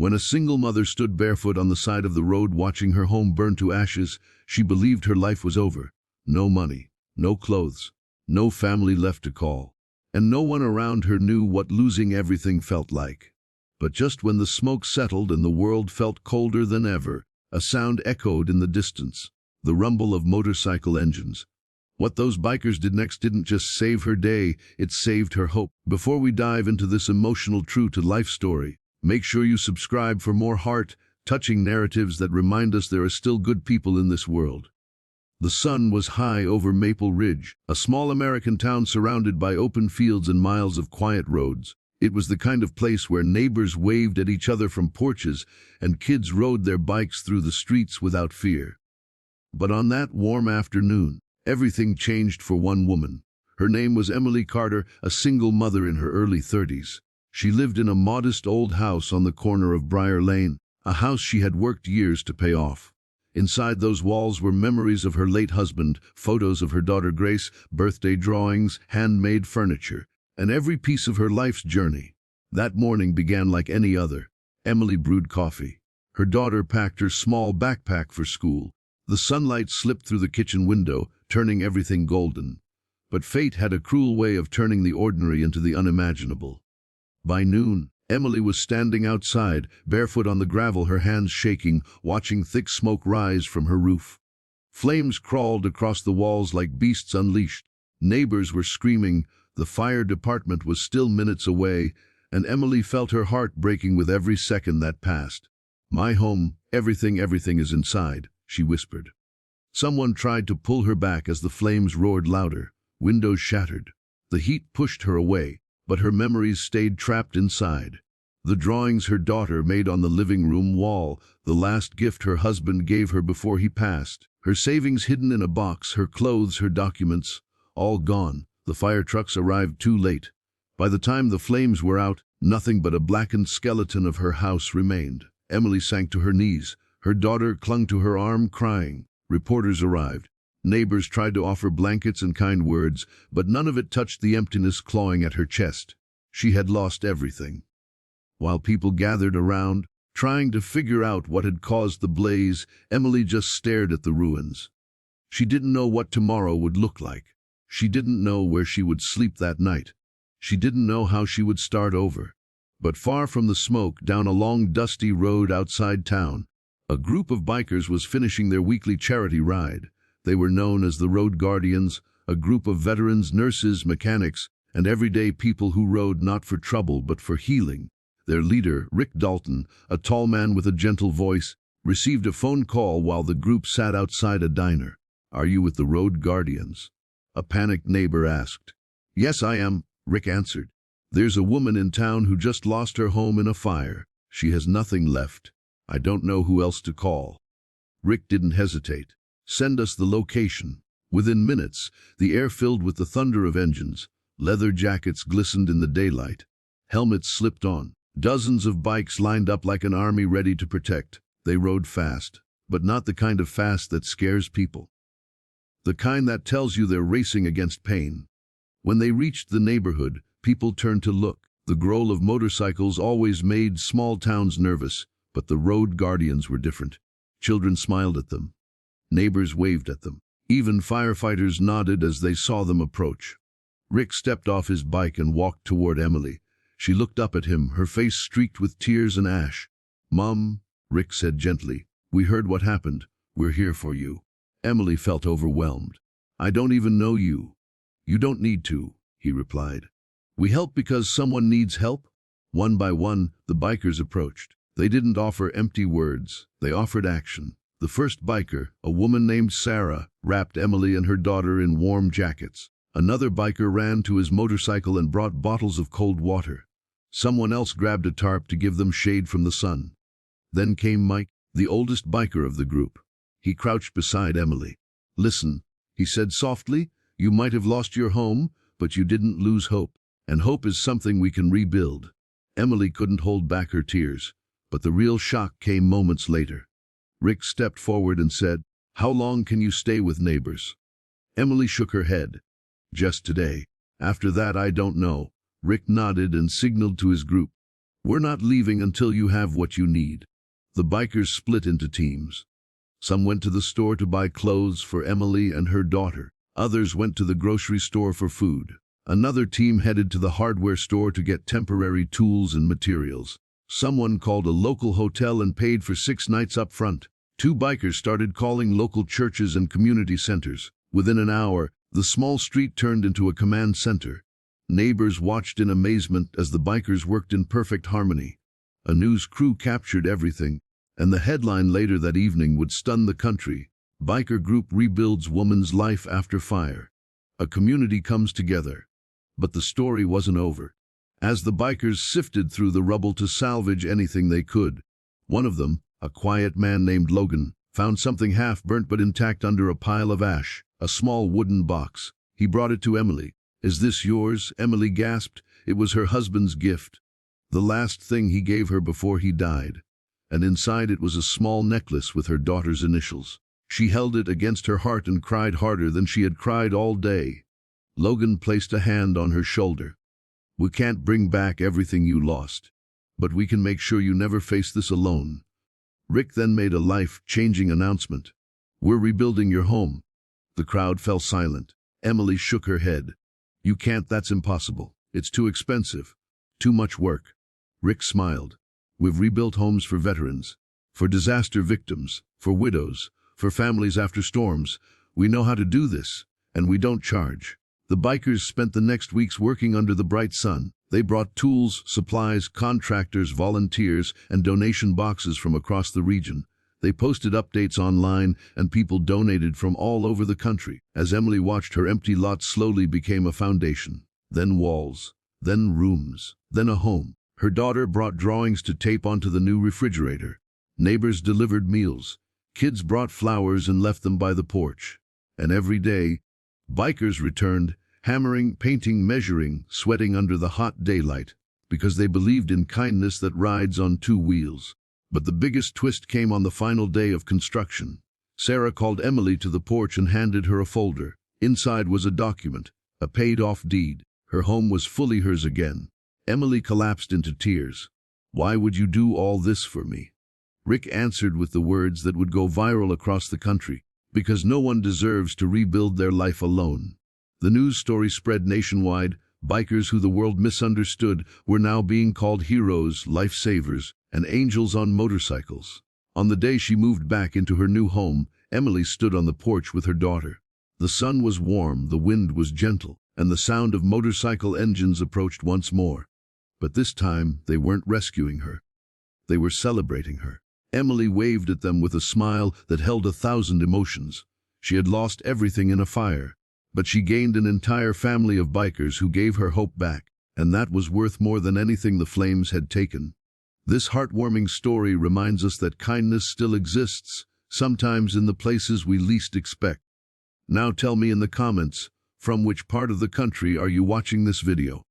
When a single mother stood barefoot on the side of the road watching her home burn to ashes, she believed her life was over. No money, no clothes, no family left to call, and no one around her knew what losing everything felt like. But just when the smoke settled and the world felt colder than ever, a sound echoed in the distance, the rumble of motorcycle engines. What those bikers did next didn't just save her day, it saved her hope. Before we dive into this emotional true-to-life story, make sure you subscribe for more heart-touching narratives that remind us there are still good people in this world. The sun was high over Maple Ridge, a small American town surrounded by open fields and miles of quiet roads. It was the kind of place where neighbors waved at each other from porches and kids rode their bikes through the streets without fear. But on that warm afternoon, everything changed for one woman. Her name was Emily Carter, a single mother in her early 30s. She lived in a modest old house on the corner of Briar Lane, a house she had worked years to pay off. Inside those walls were memories of her late husband, photos of her daughter Grace, birthday drawings, handmade furniture, and every piece of her life's journey. That morning began like any other. Emily brewed coffee. Her daughter packed her small backpack for school. The sunlight slipped through the kitchen window, turning everything golden. But fate had a cruel way of turning the ordinary into the unimaginable. By noon, Emily was standing outside, barefoot on the gravel, her hands shaking, watching thick smoke rise from her roof. Flames crawled across the walls like beasts unleashed. Neighbors were screaming, the fire department was still minutes away, and Emily felt her heart breaking with every second that passed. "My home, everything is inside," she whispered. Someone tried to pull her back as the flames roared louder. Windows shattered. The heat pushed her away, but her memories stayed trapped inside. The drawings her daughter made on the living room wall, the last gift her husband gave her before he passed. Her savings hidden in a box, her clothes, her documents, all gone. The fire trucks arrived too late. By the time the flames were out, nothing but a blackened skeleton of her house remained. Emily sank to her knees. Her daughter clung to her arm, crying. Reporters arrived. Neighbors tried to offer blankets and kind words, but none of it touched the emptiness clawing at her chest. She had lost everything. While people gathered around, trying to figure out what had caused the blaze, Emily just stared at the ruins. She didn't know what tomorrow would look like. She didn't know where she would sleep that night. She didn't know how she would start over. But far from the smoke, down a long dusty road outside town, a group of bikers was finishing their weekly charity ride. They were known as the Road Guardians, a group of veterans, nurses, mechanics, and everyday people who rode not for trouble but for healing. Their leader, Rick Dalton, a tall man with a gentle voice, received a phone call while the group sat outside a diner. "Are you with the Road Guardians?" a panicked neighbor asked. "Yes, I am," Rick answered. "There's a woman in town who just lost her home in a fire. She has nothing left. I don't know who else to call." Rick didn't hesitate. "Send us the location." Within minutes, the air filled with the thunder of engines. Leather jackets glistened in the daylight. Helmets slipped on. Dozens of bikes lined up like an army ready to protect. They rode fast, but not the kind of fast that scares people. The kind that tells you they're racing against pain. When they reached the neighborhood, people turned to look. The growl of motorcycles always made small towns nervous, but the Road Guardians were different. Children smiled at them. Neighbors waved at them. Even firefighters nodded as they saw them approach. Rick stepped off his bike and walked toward Emily. She looked up at him, her face streaked with tears and ash. "Mom," Rick said gently, "we heard what happened. We're here for you." Emily felt overwhelmed. "I don't even know you." "You don't need to," he replied. "We help because someone needs help." One by one, the bikers approached. They didn't offer empty words. They offered action. The first biker, a woman named Sarah, wrapped Emily and her daughter in warm jackets. Another biker ran to his motorcycle and brought bottles of cold water. Someone else grabbed a tarp to give them shade from the sun. Then came Mike, the oldest biker of the group. He crouched beside Emily. "Listen," he said softly, "you might have lost your home, but you didn't lose hope. And hope is something we can rebuild." Emily couldn't hold back her tears, but the real shock came moments later. Rick stepped forward and said, "How long can you stay with neighbors?" Emily shook her head. "Just today. After that, I don't know." Rick nodded and signaled to his group. "We're not leaving until you have what you need." The bikers split into teams. Some went to the store to buy clothes for Emily and her daughter. Others went to the grocery store for food. Another team headed to the hardware store to get temporary tools and materials. Someone called a local hotel and paid for 6 nights up front. 2 bikers started calling local churches and community centers. Within an hour, the small street turned into a command center. Neighbors watched in amazement as the bikers worked in perfect harmony. A news crew captured everything, and the headline later that evening would stun the country. Biker group rebuilds woman's life after fire. A community comes together. But the story wasn't over. As the bikers sifted through the rubble to salvage anything they could, one of them, a quiet man named Logan, found something half-burnt but intact under a pile of ash, a small wooden box. He brought it to Emily. "Is this yours?" Emily gasped. It was her husband's gift. The last thing he gave her before he died. And inside it was a small necklace with her daughter's initials. She held it against her heart and cried harder than she had cried all day. Logan placed a hand on her shoulder. "We can't bring back everything you lost, but we can make sure you never face this alone." Rick then made a life-changing announcement. "We're rebuilding your home." The crowd fell silent. Emily shook her head. "You can't, that's impossible. It's too expensive. Too much work." Rick smiled. "We've rebuilt homes for veterans, for disaster victims, for widows, for families after storms. We know how to do this, and we don't charge." The bikers spent the next weeks working under the bright sun. They brought tools, supplies, contractors, volunteers, and donation boxes from across the region. They posted updates online, and people donated from all over the country. As Emily watched, her empty lot slowly became a foundation, then walls, then rooms, then a home. Her daughter brought drawings to tape onto the new refrigerator. Neighbors delivered meals. Kids brought flowers and left them by the porch. And every day, bikers returned, hammering, painting, measuring, sweating under the hot daylight, because they believed in kindness that rides on 2 wheels. But the biggest twist came on the final day of construction. Sarah called Emily to the porch and handed her a folder. Inside was a document, a paid-off deed. Her home was fully hers again. Emily collapsed into tears. "Why would you do all this for me?" Rick answered with the words that would go viral across the country. "Because no one deserves to rebuild their life alone." The news story spread nationwide. Bikers who the world misunderstood were now being called heroes, lifesavers, and angels on motorcycles. On the day she moved back into her new home, Emily stood on the porch with her daughter. The sun was warm, the wind was gentle, and the sound of motorcycle engines approached once more. But this time, they weren't rescuing her. They were celebrating her. Emily waved at them with a smile that held 1,000 emotions. She had lost everything in a fire, but she gained an entire family of bikers who gave her hope back, and that was worth more than anything the flames had taken. This heartwarming story reminds us that kindness still exists, sometimes in the places we least expect. Now tell me in the comments, from which part of the country are you watching this video?